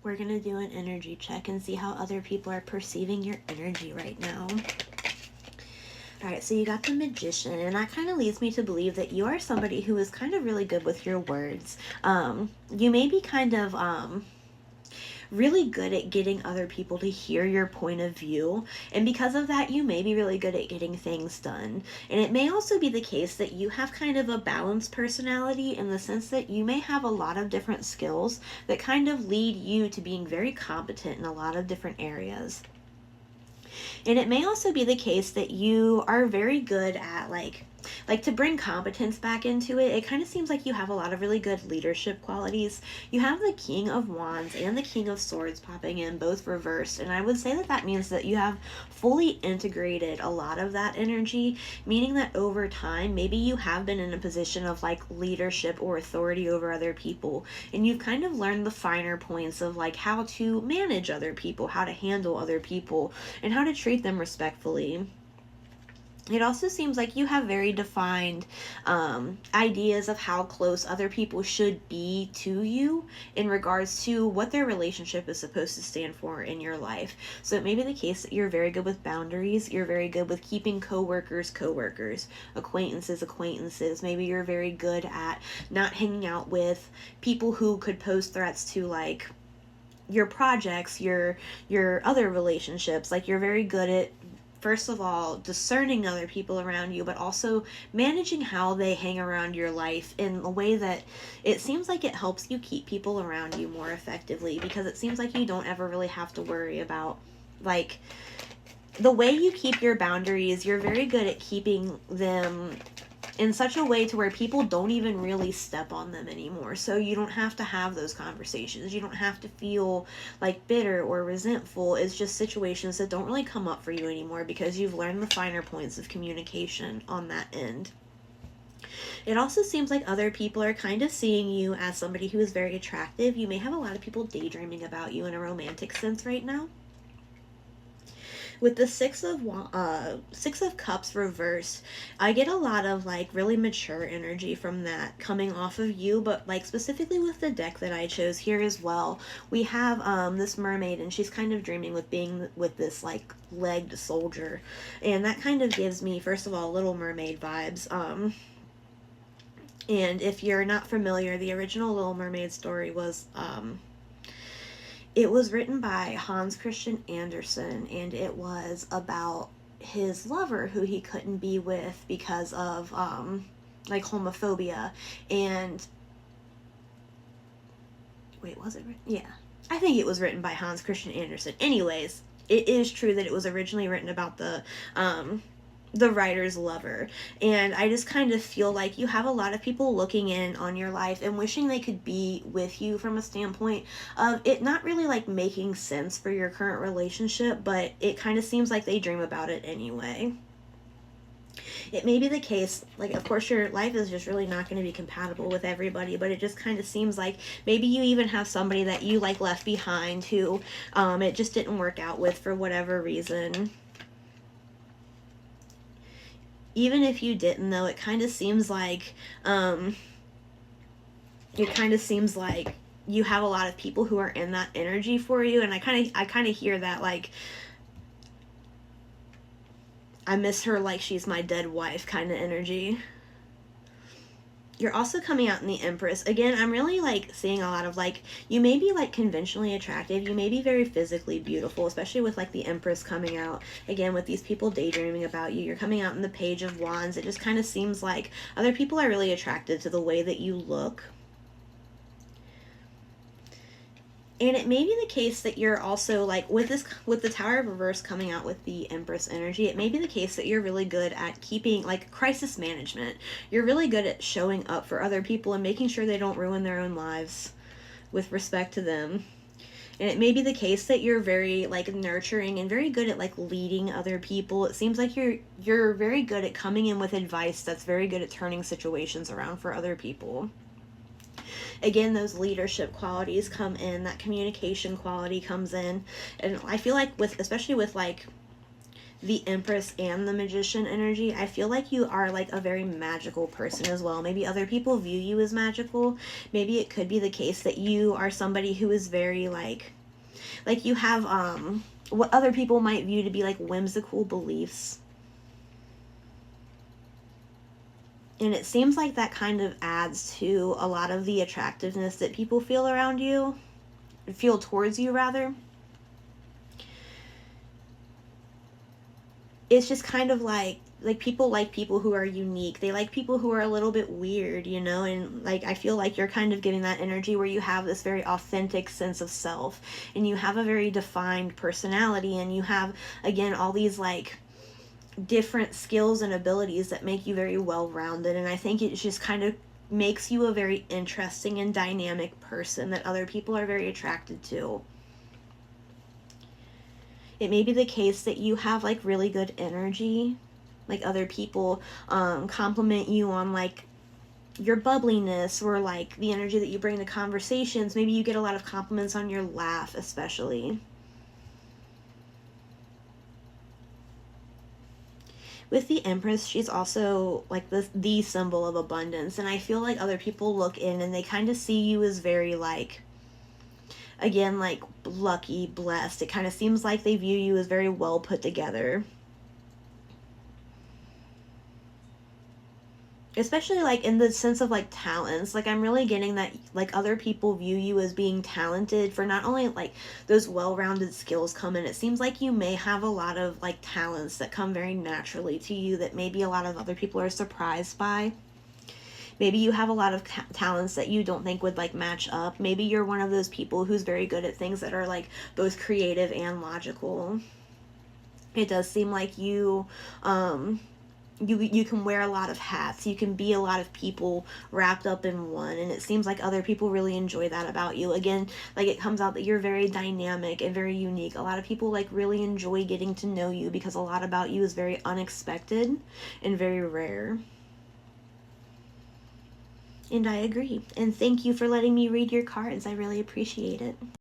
We're going to do an energy check and see how other people are perceiving your energy right now. All right, so you got the Magician, and that kind of leads me to believe that you are somebody who is kind of really good with your words. You may be kind of really good at getting other people to hear your point of view, and because of that, you may be really good at getting things done. And it may also be the case that you have kind of a balanced personality in the sense that you may have a lot of different skills that kind of lead you to being very competent in a lot of different areas. And it may also be the case that you are very good at like to bring competence back into it. It kind of seems like you have a lot of really good leadership qualities. You have the King of Wands and the King of Swords popping in, both reversed, and I would say that that means that you have fully integrated a lot of that energy, meaning that over time maybe you have been in a position of like leadership or authority over other people, and you've kind of learned the finer points of like how to manage other people, how to handle other people, and how to treat them respectfully. It also seems like you have very defined ideas of how close other people should be to you in regards to what their relationship is supposed to stand for in your life. So it may be the case that you're very good with boundaries, you're very good with keeping coworkers, acquaintances, acquaintances. Maybe you're very good at not hanging out with people who could pose threats to like your projects, your other relationships. Like you're very good at, first of all, discerning other people around you, but also managing how they hang around your life in a way that it seems like it helps you keep people around you more effectively, because it seems like you don't ever really have to worry about like the way you keep your boundaries. You're very good at keeping them in such a way to where people don't even really step on them anymore. So you don't have to have those conversations. You don't have to feel like bitter or resentful. It's just situations that don't really come up for you anymore because you've learned the finer points of communication on that end. It also seems like other people are kind of seeing you as somebody who is very attractive. You may have a lot of people daydreaming about you in a romantic sense right now. With the Six of Cups reversed, I get a lot of like really mature energy from that coming off of you, but like specifically with the deck that I chose here as well, we have this mermaid, and she's kind of dreaming with being with this like legged soldier, and that kind of gives me, first of all, Little Mermaid vibes. And if you're not familiar, the original Little Mermaid story was it was written by Hans Christian Andersen, and it was about his lover who he couldn't be with because of like homophobia. And wait, was it written? Yeah, I think it was written by Hans Christian Andersen. Anyways, it is true that it was originally written about the writer's lover. And I just kind of feel like you have a lot of people looking in on your life and wishing they could be with you from a standpoint of it not really like making sense for your current relationship, but it kind of seems like they dream about it anyway. It may be the case, like, of course, your life is just really not going to be compatible with everybody, but it just kind of seems like maybe you even have somebody that you like left behind who it just didn't work out with for whatever reason. Even if you didn't, though, it kind of seems like you have a lot of people who are in that energy for you, and I kind of hear that like I miss her like she's my dead wife kind of energy. You're also coming out in the Empress. Again, I'm really like seeing a lot of like, you may be like conventionally attractive, you may be very physically beautiful, especially with like the Empress coming out. Again, with these people daydreaming about you, you're coming out in the Page of Wands. It just kind of seems like other people are really attracted to the way that you look. And it may be the case that you're also like with the Tower of Reverse coming out with the Empress energy, it may be the case that you're really good at keeping like crisis management. You're really good at showing up for other people and making sure they don't ruin their own lives with respect to them. And it may be the case that you're very like nurturing and very good at like leading other people. It seems like you're very good at coming in with advice that's very good at turning situations around for other people. Again, those leadership qualities come in, that communication quality comes in. And I feel like with, especially with like the Empress and the Magician energy, I feel like you are like a very magical person as well. Maybe other people view you as magical. Maybe it could be the case that you are somebody who is very like you have what other people might view to be like whimsical beliefs. And it seems like that kind of adds to a lot of the attractiveness that people feel around you, feel towards you rather. It's just kind of like people like people who are unique. They like people who are a little bit weird, you know? And like I feel like you're kind of giving that energy where you have this very authentic sense of self, and you have a very defined personality, and you have, again, all these like different skills and abilities that make you very well-rounded. And I think it just kind of makes you a very interesting and dynamic person that other people are very attracted to. It may be the case that you have like really good energy, like other people compliment you on like your bubbliness or like the energy that you bring to conversations. Maybe you get a lot of compliments on your laugh, especially. With the Empress, she's also like the symbol of abundance, and I feel like other people look in and they kind of see you as very like, again, like lucky, blessed. It kind of seems like they view you as very well put together. Especially like in the sense of like talents. Like I'm really getting that like other people view you as being talented for not only like those well-rounded skills come in. It seems like you may have a lot of like talents that come very naturally to you that maybe a lot of other people are surprised by. Maybe you have a lot of talents that you don't think would like match up. Maybe you're one of those people who's very good at things that are like both creative and logical. It does seem like you can wear a lot of hats. You can be a lot of people wrapped up in one, and it seems like other people really enjoy that about you. Again, like it comes out that you're very dynamic and very unique. A lot of people like really enjoy getting to know you because a lot about you is very unexpected and very rare. And I agree. And thank you for letting me read your cards. I really appreciate it.